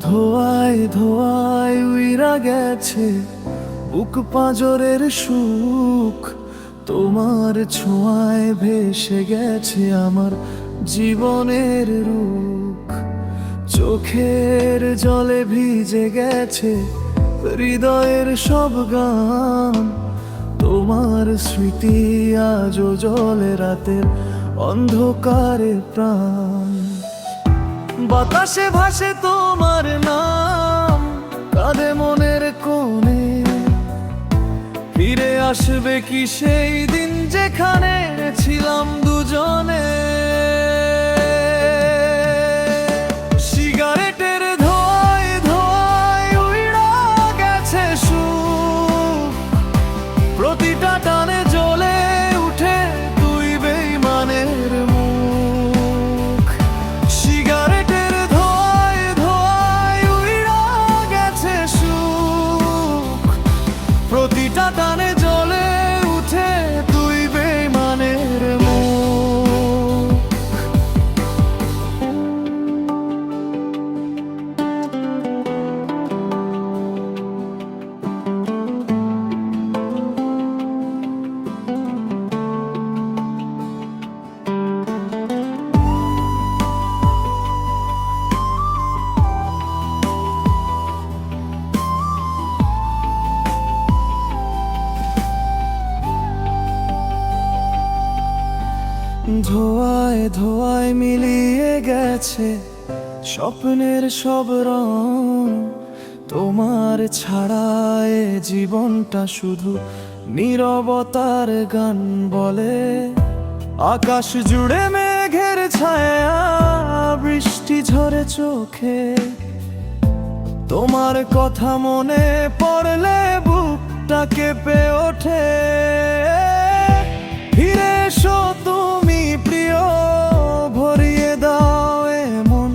ধোয়ায় ধোয়ায় উইরা গেছে বুক পাঁজরের সুখ, তোমার ছোঁয়ায় ভেসে গেছে আমার জীবনের রূপ। চোখের জলে ভিজে গেছে হৃদয়ের সব গান, তোমার স্মৃতি আজও জলে রাতের অন্ধকারে প্রাণ। বাতাসে ভাসে তোমার নাম, কাঁদে মনের কোণে, ফিরে আসবে কি সেই দিন যেখানে ছিলাম দুজনে। সিগারেটের ধোঁয়ায় ধোঁয়ায় উইড়া গেছে সুখ, প্রতিটা টানে জ্বলে উঠে দুই বেইমানের মুখ। সিগারেটের ধোঁয়ায় ধোঁয়ায় উইড়া গেছে সুখ, প্রতিটা টানে জ্বলে উঠে দুই বেইমানের মুখ। ধোঁয়ায় ধোঁয়ায় মিলিয়ে গেছে স্বপ্নের সব রং, তোমার ছাড়ায় জীবনটা শুধু নীরবতার গান বলে। আকাশ জুড়ে মেঘের ছায়া, বৃষ্টি ঝরে চোখে, তোমার কথা মনে পড়লে বুকটা কেঁপে ওঠে। ফিরে এসো তুমি প্রিয়, ভরিয়ে দাও এ মন,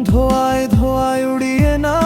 ধোঁয়ায় ধোঁয়ায় উড়িয়ে না